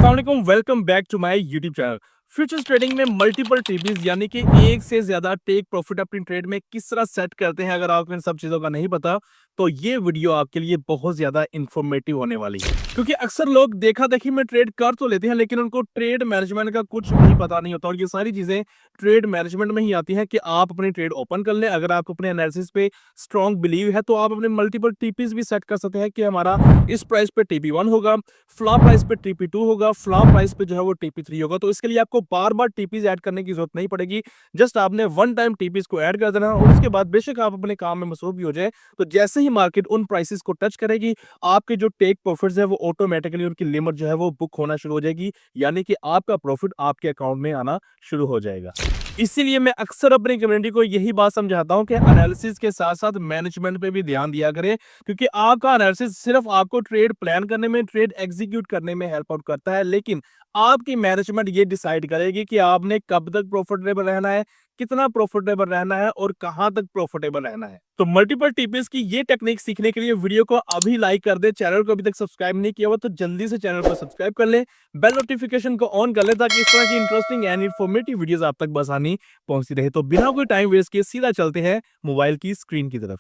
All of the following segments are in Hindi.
अस्सलाम वालेकुम, welcome back to my YouTube channel. Futures trading में मल्टीपल टीपीज यानी कि एक से ज्यादा टेक प्रॉफिट अपनी ट्रेड में किस तरह सेट करते हैं, अगर आपको इन सब चीजों का नहीं पता तो ये वीडियो आपके लिए बहुत ज्यादा इंफॉर्मेटिव होने वाली है। क्योंकि अक्सर लोग देखा देखी में ट्रेड कर तो लेते हैं लेकिन उनको ट्रेड मैनेजमेंट का कुछ भी पता नहीं होता, और ये सारी चीजें ट्रेड मैनेजमेंट में ही आती हैं कि आप अपनी ट्रेड ओपन कर लें। अगर आपको अपने एनालिसिस पे स्ट्रॉन्ग बिलीव है तो आप अपने मल्टीपल टीपीज भी सेट कर सकते हैं कि हमारा इस प्राइस पे टीपी 1 होगा, फ्लॉप प्राइस पे टीपी 2 होगा, फ्लॉप प्राइस पे जो है वो टीपी 3 होगा। तो इसके लिए आपको बार बार टीपीज ऐड करने की जरूरत नहीं पड़ेगी। जस्ट आपने वन टाइम टीपीज को ऐड कर देना और उसके बाद बेशक आप अपने काम में मसरूफ भी हो जाए, तो जैसे ही मार्केट उन प्राइसेस को टच करेगी आपके जो टेक प्रॉफिट्स है वो ऑटोमेटिकली उनकी लिमिट जो है वो बुक होना शुरू हो जाएगी, यानी कि आपका प्रॉफिट आपके अकाउंट में आना शुरू हो जाएगा। इसीलिए मैं अक्सर अपनी कम्युनिटी को यही बात समझाता हूं कि एनालिसिस के साथ साथ मैनेजमेंट पे भी ध्यान दिया करें, क्योंकि आपका एनालिसिस सिर्फ आपको ट्रेड प्लान करने में, ट्रेड एग्जीक्यूट करने में हेल्प आउट करता है, लेकिन आपकी मैनेजमेंट ये डिसाइड करेगी कि आपने कब तक प्रॉफिटेबल रहना है, कितना प्रॉफिटेबल रहना है और कहां तक प्रॉफिटेबल रहना है। तो मल्टीपल टीपीज की ये टेक्निक सीखने के लिए वीडियो को अभी लाइक कर दे। चैनल को अभी तक सब्सक्राइब नहीं किया हुआ तो जल्दी से चैनल को सब्सक्राइब कर ले, बेल नोटिफिकेशन को ऑन कर ले ताकि इस तरह की इंटरेस्टिंग एंड इन्फॉर्मेटिव वीडियोस आप तक बसानी पहुंचती रहे। तो बिना कोई टाइम वेस्ट किए सीधा चलते हैं मोबाइल की स्क्रीन की तरफ।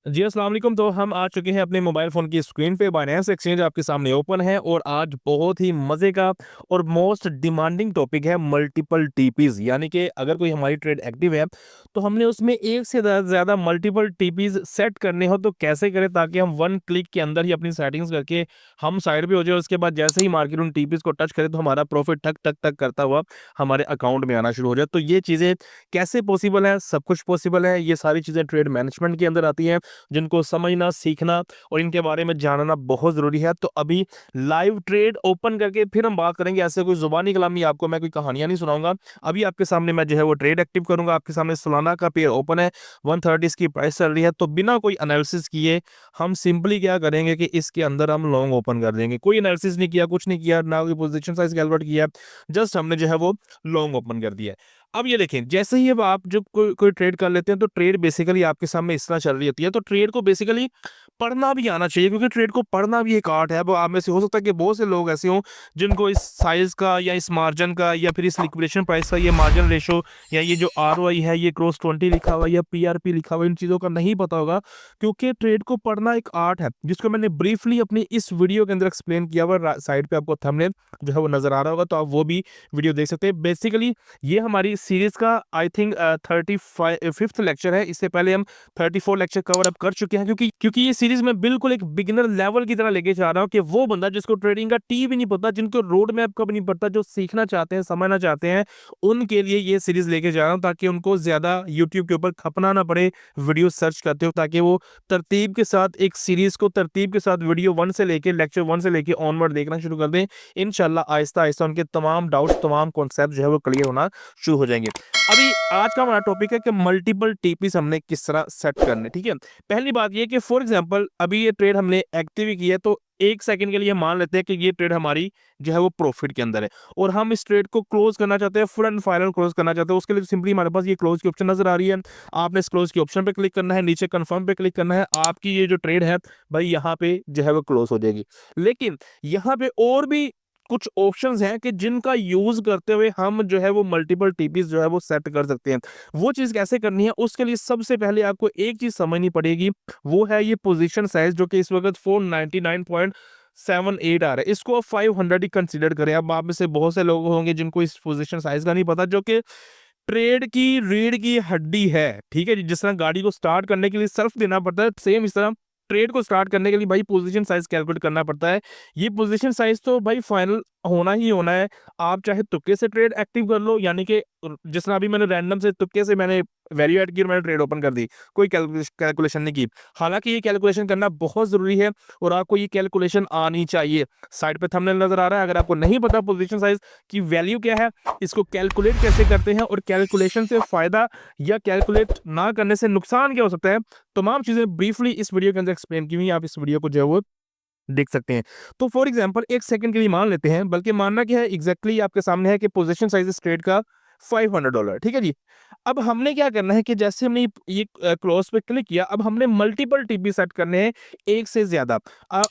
जी अस्सलाम वालेकुम। तो हम आ चुके हैं अपने मोबाइल फ़ोन की स्क्रीन पे। बाइनेंस एक्सचेंज आपके सामने ओपन है और आज बहुत ही मज़े का और मोस्ट डिमांडिंग टॉपिक है मल्टीपल टीपीज़। यानी कि अगर कोई हमारी ट्रेड एक्टिव है तो हमने उसमें एक से ज़्यादा मल्टीपल टीपीज़ सेट करने हो तो कैसे करें ताकि हम वन क्लिक के अंदर ही अपनी सेटिंग्स करके हम साइड पे हो जाए। उसके बाद जैसे ही मार्केट उन टीपीज़ को टच करे तो हमारा प्रॉफिट ठक ठक ठक करता हुआ हमारे अकाउंट में आना शुरू हो जाए। तो ये चीज़ें कैसे पॉसिबल है? सब कुछ पॉसिबल है। ये सारी चीज़ें ट्रेड मैनेजमेंट के अंदर आती हैं जिनको समझना, सीखना और इनके बारे में जानना बहुत ज़रूरी है। तो अभी लाइव ट्रेड ओपन करके फिर हम बात करेंगे। ऐसे कोई ज़ुबानी कलामी आपको मैं कोई कहानियाँ नहीं सुनाऊँगा। अभी आपके सामने मैं जो है वो ट्रेड एक्टिव करूँगा। आपके सामने सोलाना का पेयर ओपन है, 130 इसकी प्राइस चल रही है। तो बिना कोई एनालिसिस किए हम सिंपली क्या करेंगे कि इसके अंदर हम लॉन्ग ओपन कर देंगे। कोई एनालिसिस नहीं किया, कुछ नहीं किया, ना कोई पोजीशन साइज़ कैलकुलेट किया, जस्ट हमने जो है वो लॉन्ग ओपन कर दिया। अब ये देखें, जैसे ही अब आप जब कोई ट्रेड कर लेते हैं तो ट्रेड बेसिकली आपके सामने इस तरह चल रही होती है। तो ट्रेड को बेसिकली पढ़ना भी आना चाहिए, क्योंकि ट्रेड को पढ़ना भी एक आर्ट है। अब आप में से हो सकता है कि बहुत से लोग ऐसे हों जिनको इस साइज का या इस मार्जिन का या फिर इस लिक्विडेशन प्राइस का ये मार्जिन रेशो या ये जो आरओआई है, ये क्रॉस 20 लिखा हुआ या पीआरपी लिखा हुआ, इन चीज़ों का नहीं पता होगा। क्योंकि ट्रेड को पढ़ना एक आर्ट है जिसको मैंने ब्रीफली अपनी इस वीडियो के अंदर एक्सप्लेन किया हुआ। साइड पे आपको थंबनेल जो है वो नजर आ रहा होगा, तो आप वो भी वीडियो देख सकते हैं। बेसिकली ये हमारी सीरीज का आई थिंक 35th लेक्चर है। इससे पहले हम 34 लेक्चर कवर अप कर चुके हैं, क्योंकि ये सीरीज में बिल्कुल एक बिगिनर लेवल की तरह लेके जा रहा हूँ कि वो बंदा जिसको ट्रेडिंग का टी भी नहीं पता, जिनको रोड मैप का भी नहीं पता, जो सीखना चाहते हैं, समझना चाहते हैं, उनके लिए ये सीरीज लेके जा रहा हूँ ताकि उनको ज्यादा यूट्यूब के ऊपर खपना ना पड़े वीडियो सर्च करते हो, ताकि वो तरतीब के साथ एक सीरीज को तरतीब के साथ वीडियो 1 से लेके लेक्चर 1 से लेके ऑनवर्ड देखना शुरू कर दें। इंशाल्लाह आहिस्ता आहिस्ता उनके तमाम डाउट्स, तमाम कॉन्सेप्ट जो है वो क्लियर होना शुरू हो जाएंगे। अभी आज का हमारा टॉपिक है कि मल्टीपल टीपीस हमने किस तरह सेट करने। ठीक है, पहली बात ये कि फॉर एग्जांपल अभी ये ट्रेड हमने एक्टिव की है, तो एक सेकंड के लिए मान लेते हैं कि ये ट्रेड हमारी जो है वो प्रॉफिट के अंदर है और हम इस ट्रेड को क्लोज करना चाहते हैं, फुल एंड फाइनल क्लोज करना चाहते हैं। उसके लिए सिंपली हमारे पास ये क्लोज की ऑप्शन नजर आ रही है। आपने इस क्लोज की ऑप्शन पे क्लिक करना है, नीचे कंफर्म पे क्लिक करना है, आपकी ये जो ट्रेड है भाई यहाँ पे जो है वो क्लोज हो जाएगी। लेकिन यहाँ पे और भी कुछ ऑप्शंस हैं कि जिनका यूज करते हुए हम जो है वो मल्टीपल टीपीस जो है वो सेट कर सकते हैं। वो चीज कैसे करनी है, उसके लिए सबसे पहले आपको एक चीज समझनी पड़ेगी, वो है ये पोजीशन साइज जो कि इस वक्त 499.78 आ रहा है। इसको आप 500 ही कंसीडर करें। अब आप में से बहुत से लोग होंगे जिनको इस पोजीशन साइज का नहीं पता, जो कि ट्रेड की रीढ़ की हड्डी है। ठीक है जी, जिस तरह गाड़ी को स्टार्ट करने के लिए सर्फ देना पड़ता है, सेम इस तरह ट्रेड को स्टार्ट करने के लिए भाई पोजीशन साइज कैलकुलेट करना पड़ता है। ये पोजीशन साइज तो भाई फाइनल होना ही होना है। आप चाहे तुक्के से ट्रेड एक्टिव कर लो, यानी कि जिस तरह अभी मैंने रैंडम से तुक्के से मैंने वैल्यू ऐड की और मैंने ट्रेड ओपन कर दी, कोई कैलकुलेशन नहीं की। हालांकि ये कैलकुलेशन करना बहुत जरूरी है और आपको ये कैलकुलेशन आनी चाहिए। साइड पे थंबनेल नजर आ रहा है, अगर आपको नहीं पता पोजीशन साइज की वैल्यू क्या है, इसको कैलकुलेट कैसे करते हैं और कैलकुलेशन से फायदा या कैलकुलेट ना करने से नुकसान क्या हो सकता है, तमाम चीजें ब्रीफली इस वीडियो के अंदर एक्सप्लेन की हुई है। आप इस वीडियो को जो है वो देख सकते हैं। तो फॉर एग्जांपल एक सेकंड के लिए मान लेते हैं, बल्कि मानना क्या है, एग्जैक्टली आपके सामने है कि पोजीशन साइज इस ट्रेड का $500, ठीक है जी। अब हमने क्या करना है कि जैसे हमने ये क्लोज पे क्लिक किया, अब हमने मल्टीपल टीपी सेट करने हैं, एक से ज्यादा।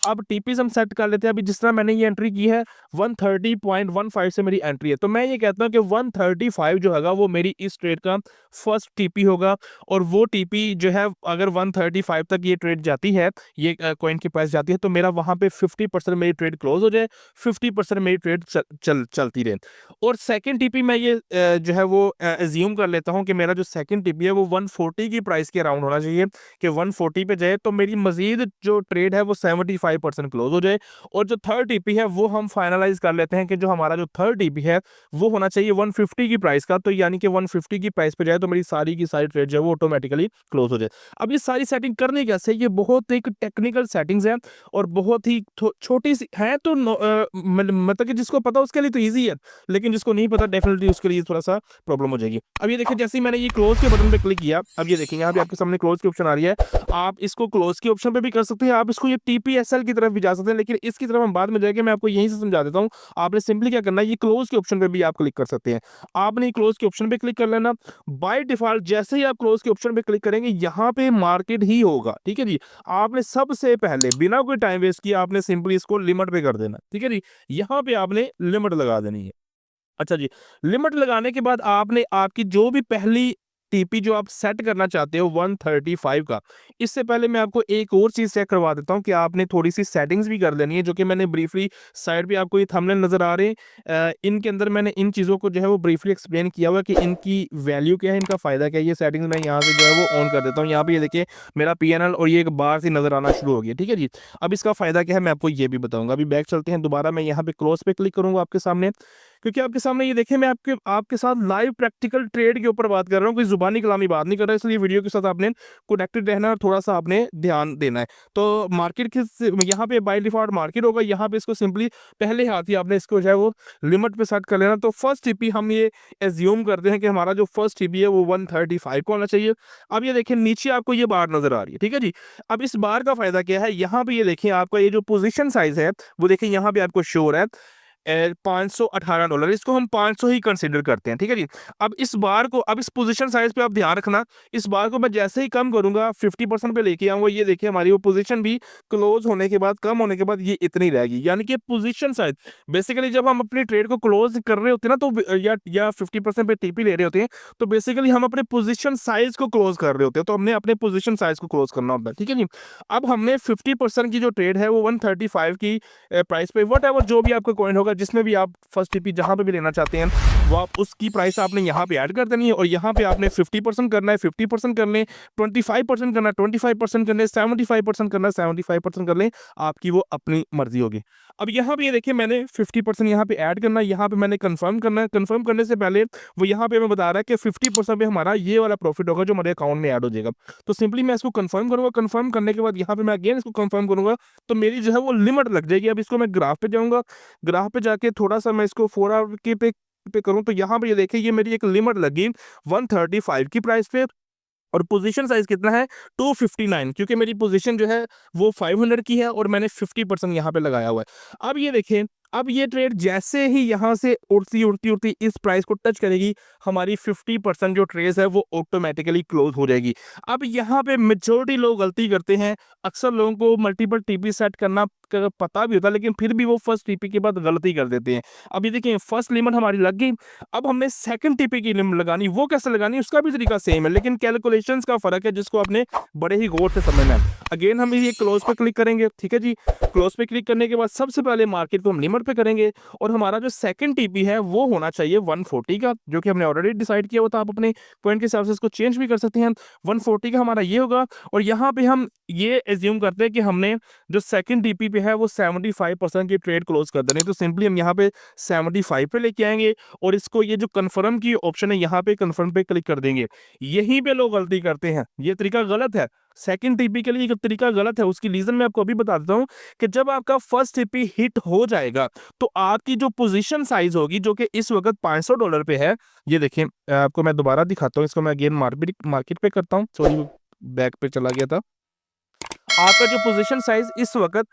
अब टीपीज हम सेट कर लेते हैं। अभी जिस तरह मैंने ये एंट्री की है 130.15 से मेरी एंट्री है, तो मैं ये कहता हूँ कि 135 जो होगा वो मेरी इस ट्रेड का फर्स्ट टीपी होगा। और वो टीपी जो है अगर 135 तक ये ट्रेड जाती है, ये कॉइन की प्राइस जाती है, तो मेरा वहां पे 50% मेरी ट्रेड क्लोज हो जाए, 50% मेरी ट्रेड चलती रहे। और सेकंड टीपी मैं ये जो है वो एज्यूम कर लेता हूं कि मेरा जो सेकंड टीपी है वो 140 की प्राइस के अराउंड होना चाहिए, कि 140 पे जाए तो मेरी मजीद जो ट्रेड है वो 75% क्लोज हो जाए। और जो थर्ड टीपी है वो हम फाइनलाइज कर लेते हैं कि जो हमारा जो थर्ड टीपी है वो होना चाहिए 150 की प्राइस का, तो यानी कि 150 की प्राइस पे जाए तो मेरी सारी की सारी ट्रेड जो है वो ऑटोमेटिकली क्लोज हो जाए। अब ये सारी सेटिंग करने कैसे, ये बहुत एक टेक्निकल सेटिंग्स है और बहुत ही छोटी सी है, तो मतलब कि जिसको पता उसके लिए तो ईजी है, लेकिन जिसको नहीं पता डेफिनेटली उसके लिए थोड़ा सा प्रॉब्लम हो जाएगी। अब ये देखिए जैसे ही मैंने ये क्लोज के बटन पे क्लिक किया, अब ये देखिए यहाँ पे आपके सामने क्लोज की ऑप्शन आ रही है। आप इसको क्लोज के ऑप्शन पे भी कर सकते हैं, आप इसको ये टीपीएसएल की तरफ भी जा सकते हैं, लेकिन इसकी तरफ हम बाद में जाएंगे, मैं आपको यहीं से समझा देता हूँ। आपने सिंपली क्या करना है, ये क्लोज के ऑप्शन पे भी आप क्लिक कर सकते हैं। आपने क्लोज के ऑप्शन पे क्लिक कर लेना। बाय डिफॉल्ट जैसे ही आप क्लोज के ऑप्शन पे क्लिक करेंगे यहाँ पे मार्केट ही होगा, ठीक है जी। आपने सबसे पहले बिना कोई टाइम वेस्ट किए आपने सिंपली इसको लिमिट पे कर देना, ठीक है जी। यहाँ पे आपने लिमिट लगा देनी है। अच्छा जी, लिमिट लगाने के बाद आपने आपकी जो भी पहली टीपी जो आप सेट करना चाहते हो 135 का, इससे पहले मैं आपको एक और चीज़ चेक करवा देता हूँ कि आपने थोड़ी-सी सेटिंग्स भी कर लेनी है, जो कि मैंने ब्रीफली साइड पे आपको ये थंबनेल नज़र आ रहे हैं। इनके अंदर मैंने इन चीज़ों को जो है वो ब्रीफली एक्सप्लेन किया हुआ है कि इनकी वैल्यू क्या है, इनका फ़ायदा क्या है। ये सेटिंग्स मैं यहाँ से जो है वो ऑन कर देता हूँ। यहाँ पे ये देखिए मेरा पीएनएल और ये एक बार सी नज़र आना शुरू हो गया, ठीक है जी। अब इसका फ़ायदा क्या है मैं आपको ये भी बताऊँगा। अभी बैक चलते हैं, दोबारा मैं यहाँ पे क्लोज़ पे क्लिक करूँगा आपके सामने, क्योंकि आपके सामने ये देखिए मैं आपके साथ लाइव प्रैक्टिकल ट्रेड के ऊपर बात कर रहा हूँ, कोई जुबानी कलामी बात नहीं कर रहा, इसलिए वीडियो के साथ आपने कनेक्टेड रहना और थोड़ा सा आपने ध्यान देना है। तो मार्केट के यहाँ पे बाय डिफॉल्ट मार्केट होगा, यहाँ पे इसको सिंपली पहले हाथ ही आपने इसको जो है वो लिमिट पे सेट कर लेना। तो फर्स्ट टीपी हम ये एज्यूम करते हैं कि हमारा जो फर्स्ट टीपी है वो 135 को होना चाहिए। अब ये देखिए नीचे आपको ये बार नजर आ रही है, ठीक है जी। अब इस बार का फायदा क्या है, यहाँ पे ये देखिए आपका ये जो पोजिशन साइज है वो देखिए यहाँ पे आपको शो हो रहा है $518, इसको हम 500 ही कंसीडर करते हैं, ठीक है जी। अब इस बार को, अब इस पोजीशन साइज पे आप ध्यान रखना, इस बार को मैं जैसे ही कम करूंगा 50% पे लेके आऊंगा, ये देखिए हमारी वो पोजीशन भी क्लोज होने के बाद, कम होने के बाद ये इतनी रहेगी। यानी कि पोजीशन साइज बेसिकली जब हम अपनी ट्रेड को क्लोज कर रहे होते हैं ना, तो या 50% पे टीपी ले रहे होते हैं, तो बेसिकली हम अपने पोजीशन साइज को क्लोज कर रहे होते हैं, तो हमने अपने पोजीशन साइज को क्लोज करना होता है, ठीक है जी। अब हमने 50% की जो ट्रेड है वो 135 की प्राइस पे वट एवर जो भी आपका कॉइन होगा, जिसमें भी आप फर्स्ट टीपी जहां पे भी लेना चाहते हैं, वो आप उसकी प्राइस आपने यहाँ पे ऐड कर देनी है। और यहाँ पे आपने 50% करना है 50% कर लें, 25% करना है 25% कर लें, 75% करना है 75% कर लें, आपकी वो अपनी मर्जी होगी। अब यहाँ पे ये देखिए मैंने 50% यहाँ पे ऐड करना है, यहाँ पे मैंने कंफर्म करना है। कंफर्म करने से पहले वो यहाँ पे हमें बता रहा है कि 50% पे हमारा ये वाला प्रॉफिट होगा जो हमारे अकाउंट में ऐड हो जाएगा। तो सिंपली मैं इसको कंफर्म करूंगा, कंफर्म करने के बाद यहाँ पे मैं अगेन इसको कंफर्म करूंगा, तो मेरी जो है वो लिमिट लग जाएगी। अब इसको मैं ग्राफ पे जाऊंगा, ग्राफ पे जाके थोड़ा सा मैं इसको 4 आवर के पे करूं, तो यहाँ पे ये देखिए ये मेरी एक लिमिट लगी 135 की प्राइस पे। और पोजीशन साइज कितना है 259, क्योंकि मेरी पोजीशन जो है वो 500 की है और मैंने 50% यहाँ पे लगाया हुआ है। अब ये देखिए, अब ये ट्रेड जैसे ही यहाँ से उड़ती उड़ती उड़ती इस प्राइस को टच करेगी, हमारी 50% जो ट्रेड है वो ऑटोमेटिकली क्लोज हो जाएगी। अब यहाँ पे मेजोरिटी लोग गलती करते हैं, अक्सर लोगों को मल्टीपल टीपी सेट करना पता भी होता है, लेकिन फिर भी वो फर्स्ट टीपी के बाद गलती कर देते हैं। अब ये देखिए फर्स्ट लिमिट हमारी लग गई, अब हमने सेकंड टीपी की लिमिट लगानी, वो कैसे लगानी उसका भी तरीका सेम है, लेकिन कैलकुलेशंस का फर्क है जिसको आपने बड़े ही गौर से समझना है। अगेन हम ये क्लोज पे क्लिक करेंगे, ठीक है जी। क्लोज पे क्लिक करने के बाद सबसे पहले मार्केट को हम लिमिट पे करेंगे, और हमारा जो सेकंड टीपी है वो होना चाहिए 140 का, जो कि हमने ऑलरेडी डिसाइड किया हुआ था। आप अपने पॉइंट के हिसाब से इसको चेंज भी कर सकते हैं। 140 का हमारा ये होगा, और यहाँ पे हम ये एज्यूम करते हैं कि हमने जो सेकंड टीपी पे है वो 75% की ट्रेड क्लोज कर देनी है। तो सिंपली हम यहाँ पे 75 पे लेके आएंगे, और इसको ये जो कंफर्म की ऑप्शन है यहाँ पे कंफर्म पे क्लिक कर देंगे। यहीं पे लोग गलती करते हैं, ये तरीका गलत है। सेकंड टीपी के लिए एक तरीका गलत है, उसकी रीजन मैं आपको अभी बता देता हूँ कि जब आपका फर्स्ट टीपी हिट हो जाएगा, तो आपकी जो पोजीशन साइज होगी, जो कि इस वक्त $500 पे है, ये देखिए आपको मैं दोबारा दिखाता हूँ, इसको मैं अगेन मार्केट पे करता हूँ, सॉरी बैक पे चला गया था। आपका जो पोजीशन साइज इस वक्त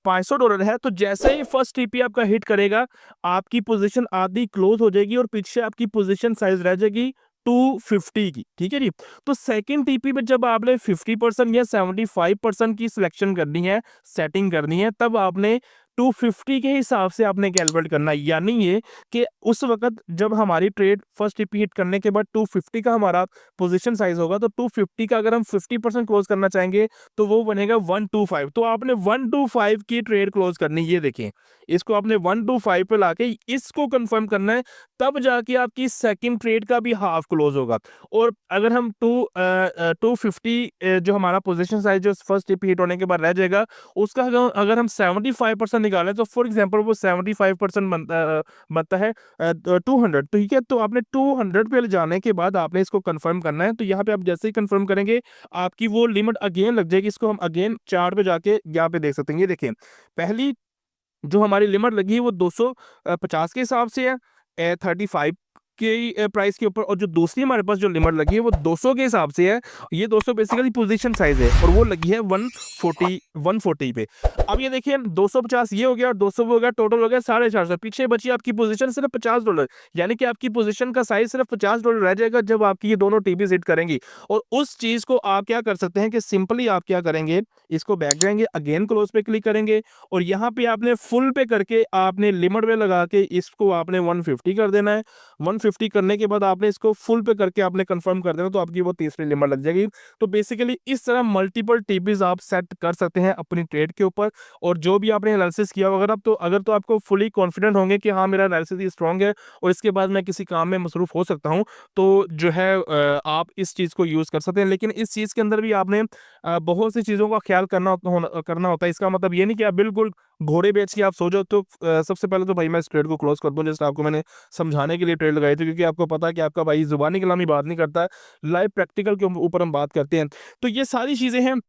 $500 है, तो जैसे ही फर्स्ट टीपी आपका हिट करेगा, आपकी पोजीशन आधी क्लोज हो जाएगी और पीछे आपकी पोजीशन साइज रह जाएगी 250 की, ठीक है जी। तो सेकंड टीपी में जब आपने 50% या 75% की सिलेक्शन करनी है, सेटिंग करनी है, तब आपने 250 के हिसाब से आपने कैलकुलेट करना है। यानी ये कि उस वक़्त जब हमारी ट्रेड फर्स्ट टीपी हिट करने के बाद 250 का हमारा पोजीशन साइज होगा, तो 250 का अगर हम 50% क्लोज करना चाहेंगे, तो वो बनेगा 125। तो आपने 125 की ट्रेड क्लोज करनी, ये देखें, इसको आपने 125 पे लाके इसको कंफर्म करना है, तब जाके आपकी सेकंड ट्रेड का भी हाफ क्लोज होगा। और अगर हम 250 जो हमारा पोजीशन साइज जो फर्स्ट टीपी हिट होने के बाद रह जाएगा, उसका अगर हम 75% निकालें, तो फॉर एग्जांपल वो 75% बनता है 200, ठीक है। तो आपने 200 पे जाने के बाद आपने इसको कंफर्म करना है। तो यहाँ पे आप जैसे ही कंफर्म करेंगे, आपकी वो लिमिट अगेन लग जाएगी। इसको हम अगेन चार्ट पे जाके यहाँ पे देख सकते हैं। ये देखिए, पहली जो हमारी लिमिट लगी है वो 250 के हिसाब से है, 35 के प्राइस के ऊपर, और जो दूसरी हमारे पास जो लिमिट लगी है वो 200 के हिसाब से है। ये 200 बेसिकली पोजीशन साइज है और वो लगी है 140 पे। अब ये देखिए, 250 ये हो गया और 200 वो हो गया, टोटल हो गया 450। पीछे बची आपकी पोजीशन सिर्फ $50, यानी कि आपकी पोजीशन का साइज सिर्फ $50 रह जाएगा जब आपकी ये दोनों टीपी हिट करेंगी। और उस चीज को आप क्या कर सकते हैं कि सिंपली आप क्या करेंगे, इसको बैक जाएंगे, अगेन क्लोज पे क्लिक करेंगे, और यहाँ पे आपने फुल पे करके आपने लिमिट में लगा के इसको आपने 150 कर देना है। 150 करने के बाद आपने इसको फुल पे करके आपने कंफर्म कर देना, तो आपकी वो तीसरी लिमिट लग जाएगी। तो बेसिकली इस तरह मल्टीपल टीपीज आप सेट कर सकते हैं अपनी ट्रेड के ऊपर। और जो भी आपने एनालिसिस किया, अगर तो आपको फुली कॉन्फिडेंट होंगे कि हाँ मेरा एनालिसिस स्ट्रांग है और इसके बाद मैं किसी काम में मसरूफ हो सकता हूँ, तो जो है आप इस चीज़ को यूज़ कर सकते हैं। लेकिन इस चीज़ के अंदर भी आपने बहुत सी चीज़ों का ख्याल करना होता है। इसका मतलब ये नहीं कि आप बिल्कुल घोड़े बेच के आप सो जाओ। तो सबसे पहले तो भाई मैं इस ट्रेड को क्लोज कर दूं, जैसे आपको मैंने समझाने के लिए ट्रेड लगाई थी, क्योंकि आपको पता है कि आपका भाई जुबानी कलामी बात नहीं करता है, लाइव प्रैक्टिकल के ऊपर हम बात करते हैं। तो ये सारी चीज़ें हैं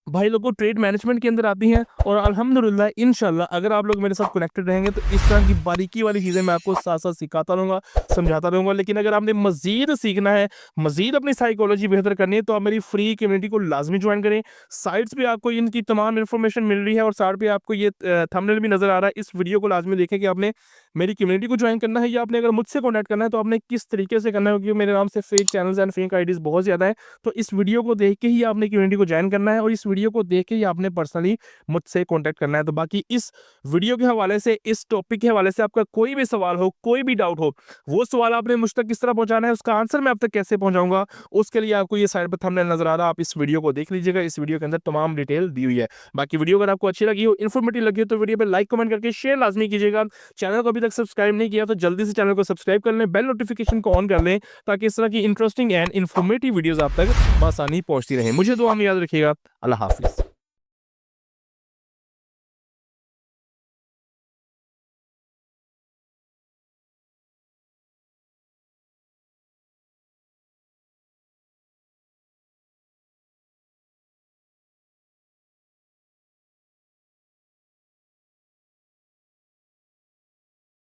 भाई लोगों, ट्रेड मैनेजमेंट के अंदर आती हैं। और अल्हम्दुलिल्लाह इंशाल्लाह अगर आप लोग मेरे साथ कनेक्टेड रहेंगे, तो इस तरह की बारीकी वाली चीज़ें मैं आपको साथ साथ सिखाता रहूँगा, समझाता रहूँगा। लेकिन अगर आपने मज़ीद सीखना है, मज़ीद अपनी साइकोलॉजी बेहतर करनी है, तो आप मेरी फ्री कम्युनिटी को लाजमी ज्वाइन करें। साइट्स पे आपको इनकी तमाम इन्फॉर्मेशन मिल रही है, और साइड पे आपको ये थंबनेल भी नज़र आ रहा है। इस वीडियो को लाजमी देखें कि आपने मेरी कम्युनिटी को ज्वाइन करना है, या आपने अगर मुझसे कॉन्टैक्ट करना है तो आपने किस तरीके से करना है, क्योंकि मेरे नाम से fake channels and fake IDs बहुत ज़्यादा है। तो इस वीडियो को देख के ही आपने कम्युनिटी को ज्वाइन करना है, और इस वीडियो को देख के ही आपने पर्सनली मुझसे कॉन्टैक्ट करना है। तो बाकी इस वीडियो के हवाले से, इस टॉपिक के हवाले से आपका कोई भी सवाल हो, कोई भी डाउट हो, वो सवाल आपने मुझ तक किस तरह पहुंचाना है, उसका आंसर मैं आप तक कैसे पहुंचाऊंगा, उसके लिए आपको ये साइड पर थंबनेल नजर आ रहा है, आप इस वीडियो को देख लीजिएगा। इस वीडियो के अंदर तमाम डिटेल दी हुई है। बाकी वीडियो अगर आपको अच्छी लगी हो, इन्फॉर्मेटिव लगी हो, तो वीडियो पर लाइक कमेंट करके शेयर लाजमी कीजिएगा। चैनल को अभी तक सब्सक्राइब नहीं किया तो जल्दी से चैनल को सब्सक्राइब कर लें, बेल नोटिफिकेशन को ऑन कर लें, ताकि इस तरह की इंटरेस्टिंग एंड इन्फॉर्मेटिव वीडियोस आप तक बआसानी पहुंचती रहें। मुझे दुआ में याद रखिएगा। अल्लाह हाफिज़।